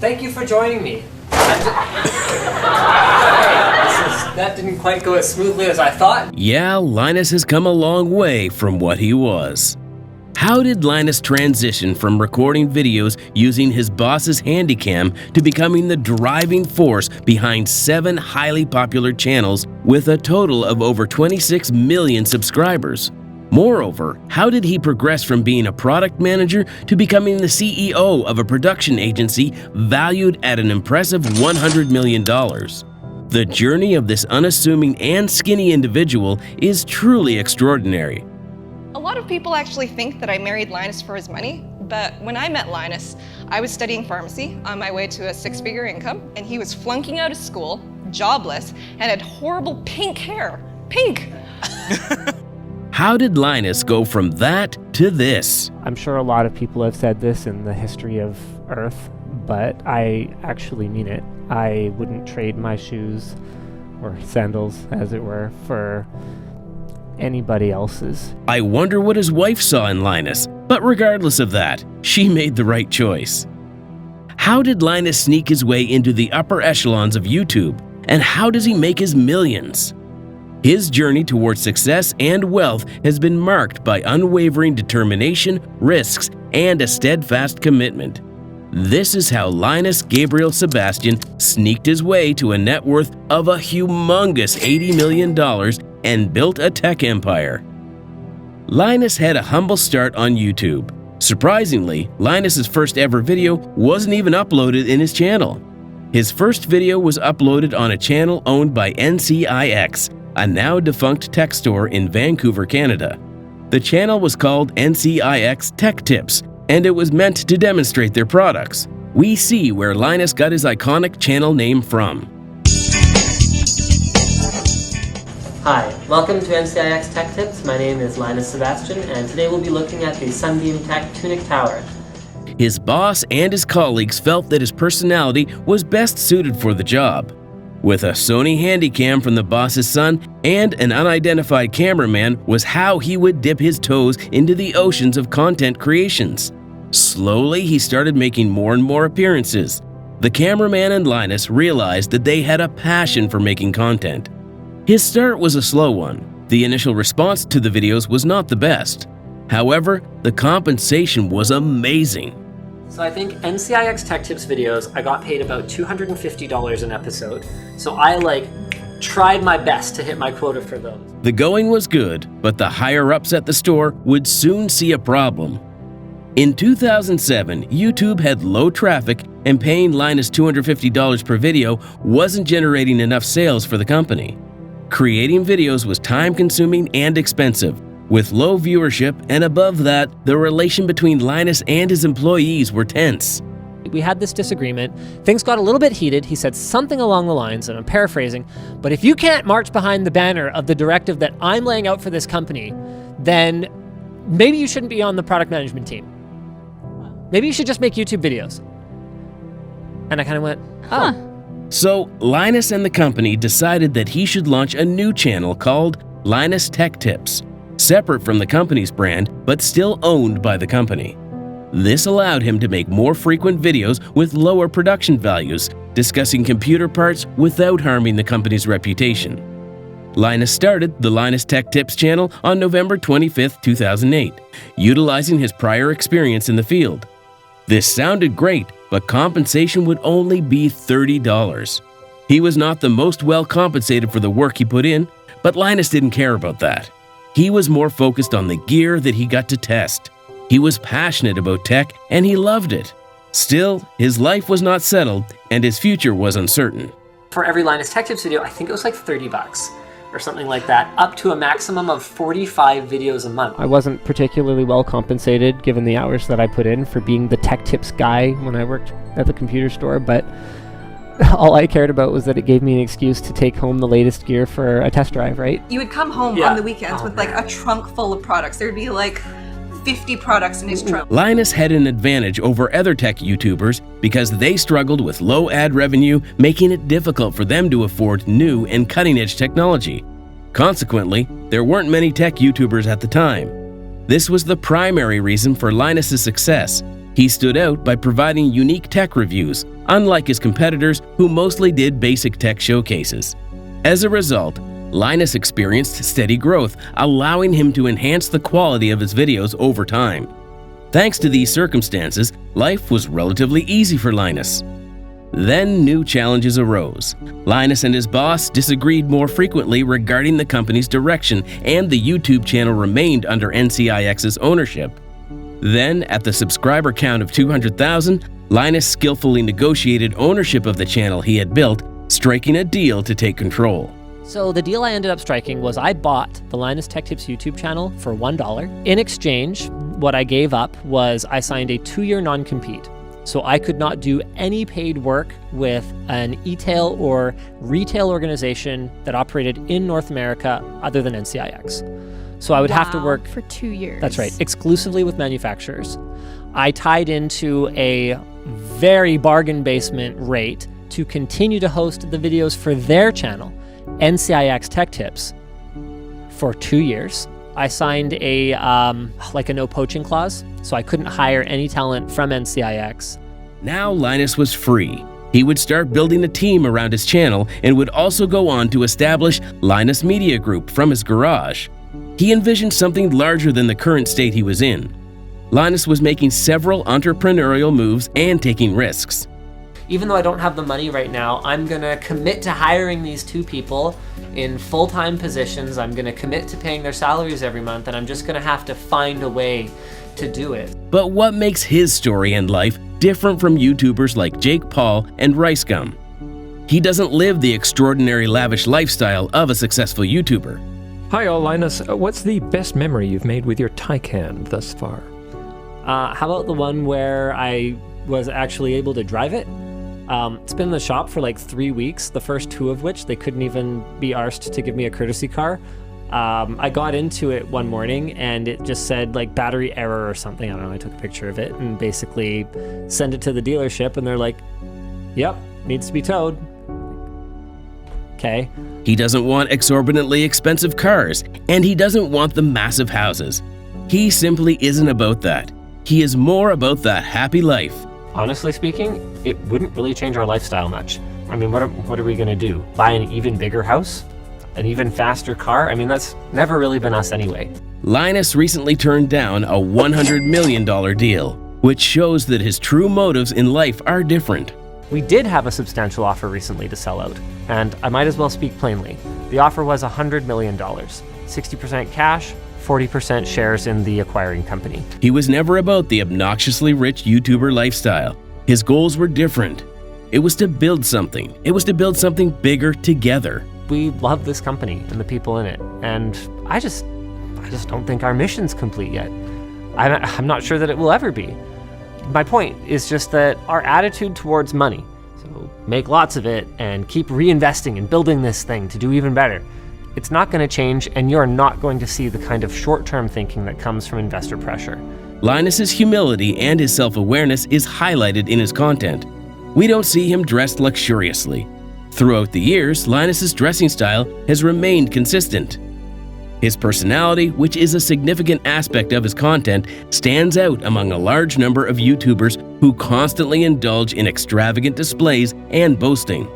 thank you for joining me. That didn't quite go as smoothly as I thought. Yeah, Linus has come a long way from what he was. How did Linus transition from recording videos using his boss's handycam to becoming the driving force behind 7 highly popular channels with a total of over 26 million subscribers? Moreover, how did he progress from being a product manager to becoming the CEO of a production agency valued at an impressive $100 million? The journey of this unassuming and skinny individual is truly extraordinary. A lot of people actually think that I married Linus for his money, but when I met Linus, I was studying pharmacy on my way to a 6-figure income, and he was flunking out of school, jobless, and had horrible pink hair. Pink! How did Linus go from that to this? I'm sure a lot of people have said this in the history of Earth, but I actually mean it. I wouldn't trade my shoes, or sandals as it were, for anybody else's. I wonder what his wife saw in Linus, but regardless of that, she made the right choice. How did Linus sneak his way into the upper echelons of YouTube, and how does he make his millions? His journey towards success and wealth has been marked by unwavering determination, risks, and a steadfast commitment. This is how Linus Gabriel Sebastian sneaked his way to a net worth of a humongous $80 million and built a tech empire. Linus had a humble start on YouTube. Surprisingly, Linus's first ever video wasn't even uploaded in his channel. His first video was uploaded on a channel owned by NCIX, a now defunct tech store in Vancouver, Canada. The channel was called LinusTechTips, and it was meant to demonstrate their products. We see where Linus got his iconic channel name from. Hi, welcome to NCIX Tech Tips. My name is Linus Sebastian, and today we'll be looking at the Sunbeam Tech Tunic Tower. His boss and his colleagues felt that his personality was best suited for the job. With a Sony Handycam from the boss's son and an unidentified cameraman was how he would dip his toes into the oceans of content creations. Slowly, he started making more and more appearances. The cameraman and Linus realized that they had a passion for making content. His start was a slow one. The initial response to the videos was not the best. However, the compensation was amazing. So I think NCIX Tech Tips videos, I got paid about $250 an episode. So I tried my best to hit my quota for those. The going was good, but the higher-ups at the store would soon see a problem. In 2007, YouTube had low traffic, and paying Linus $250 per video wasn't generating enough sales for the company. Creating videos was time-consuming and expensive. With low viewership, and above that, the relation between Linus and his employees were tense. We had this disagreement. Things got a little bit heated. He said something along the lines, and I'm paraphrasing, but if you can't march behind the banner of the directive that I'm laying out for this company, then maybe you shouldn't be on the product management team. Maybe you should just make YouTube videos. And I kind of went, oh. So Linus and the company decided that he should launch a new channel called LinusTechTips, separate from the company's brand, but still owned by the company. This allowed him to make more frequent videos with lower production values, discussing computer parts without harming the company's reputation. Linus started the LinusTechTips channel on November 25, 2008, utilizing his prior experience in the field. This sounded great, but compensation would only be $30. He was not the most well compensated for the work he put in, but Linus didn't care about that. He was more focused on the gear that he got to test. He was passionate about tech and he loved it. Still, his life was not settled and his future was uncertain. For every Linus Tech Tips video, I think it was like $30 or something like that, up to a maximum of 45 videos a month. I wasn't particularly well compensated given the hours that I put in for being the tech tips guy when I worked at the computer store, but all I cared about was that it gave me an excuse to take home the latest gear for a test drive, right? You would come home on the weekends with a trunk full of products. There'd be 50 products in his trunk. Linus had an advantage over other tech YouTubers because they struggled with low ad revenue, making it difficult for them to afford new and cutting-edge technology. Consequently, there weren't many tech YouTubers at the time. This was the primary reason for Linus's success. He stood out by providing unique tech reviews, unlike his competitors who mostly did basic tech showcases. As a result, Linus experienced steady growth, allowing him to enhance the quality of his videos over time. Thanks to these circumstances, life was relatively easy for Linus. Then new challenges arose. Linus and his boss disagreed more frequently regarding the company's direction, and the YouTube channel remained under NCIX's ownership. Then, at the subscriber count of 200,000, Linus skillfully negotiated ownership of the channel he had built, striking a deal to take control. So the deal I ended up striking was I bought the LinusTechTips YouTube channel for $1. In exchange, what I gave up was I signed a 2-year non-compete. So I could not do any paid work with an e-tail or retail organization that operated in North America other than NCIX. So I would have to work for 2 years. That's right, exclusively with manufacturers. I tied into a very bargain basement rate to continue to host the videos for their channel, NCIX Tech Tips, for 2 years. I signed a no poaching clause, so I couldn't hire any talent from NCIX. Now Linus was free. He would start building a team around his channel and would also go on to establish Linus Media Group from his garage. He envisioned something larger than the current state he was in. Linus was making several entrepreneurial moves and taking risks. Even though I don't have the money right now, I'm gonna commit to hiring these 2 people in full-time positions. I'm gonna commit to paying their salaries every month, and I'm just gonna have to find a way to do it. But what makes his story and life different from YouTubers like Jake Paul and Ricegum? He doesn't live the extraordinary lavish lifestyle of a successful YouTuber. Hi all, Linus. What's the best memory you've made with your Taycan thus far? How about the one where I was actually able to drive it? It's been in the shop for like 3 weeks, the first 2 of which they couldn't even be arsed to give me a courtesy car. I got into it one morning and it just said like battery error or something. I don't know, I took a picture of it and basically sent it to the dealership and they're like, yep, needs to be towed. Okay. He doesn't want exorbitantly expensive cars, and he doesn't want the massive houses. He simply isn't about that. He is more about that happy life. Honestly speaking, it wouldn't really change our lifestyle much. I mean, what are we gonna do? Buy an even bigger house? An even faster car? I mean, that's never really been us anyway. Linus recently turned down a $100 million deal, which shows that his true motives in life are different. We did have a substantial offer recently to sell out, and I might as well speak plainly. The offer was $100 million, 60% cash, 40% shares in the acquiring company. He was never about the obnoxiously rich YouTuber lifestyle. His goals were different. It was to build something. It was to build something bigger together. We love this company and the people in it, and I just don't think our mission's complete yet. I'm not sure that it will ever be. My point is just that our attitude towards money, so make lots of it and keep reinvesting and building this thing to do even better, it's not going to change, and you're not going to see the kind of short-term thinking that comes from investor pressure. Linus's humility and his self-awareness is highlighted in his content. We don't see him dressed luxuriously. Throughout the years, Linus's dressing style has remained consistent. His personality, which is a significant aspect of his content, stands out among a large number of YouTubers who constantly indulge in extravagant displays and boasting.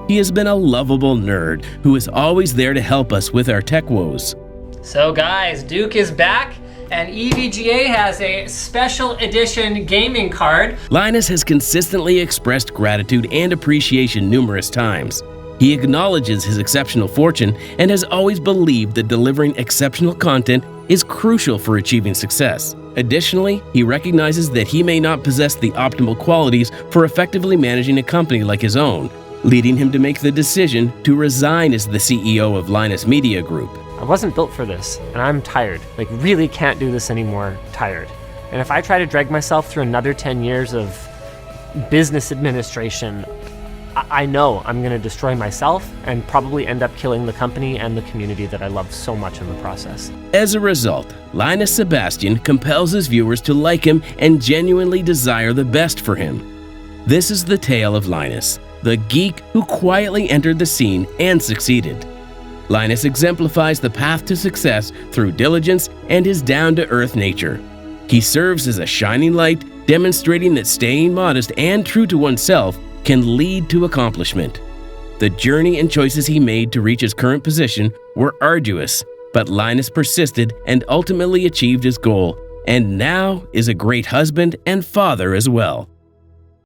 He has been a lovable nerd who is always there to help us with our tech woes. So guys, Duke is back, and EVGA has a special edition gaming card. Linus has consistently expressed gratitude and appreciation numerous times. He acknowledges his exceptional fortune and has always believed that delivering exceptional content is crucial for achieving success. Additionally, he recognizes that he may not possess the optimal qualities for effectively managing a company like his own, leading him to make the decision to resign as the CEO of Linus Media Group. I wasn't built for this, and I'm tired. Like, really can't do this anymore, tired. And if I try to drag myself through another 10 years of business administration, I know I'm going to destroy myself and probably end up killing the company and the community that I love so much in the process. As a result, Linus Sebastian compels his viewers to like him and genuinely desire the best for him. This is the tale of Linus, the geek who quietly entered the scene and succeeded. Linus exemplifies the path to success through diligence and his down-to-earth nature. He serves as a shining light demonstrating that staying modest and true to oneself can lead to accomplishment. The journey and choices he made to reach his current position were arduous, but Linus persisted and ultimately achieved his goal, and now is a great husband and father as well.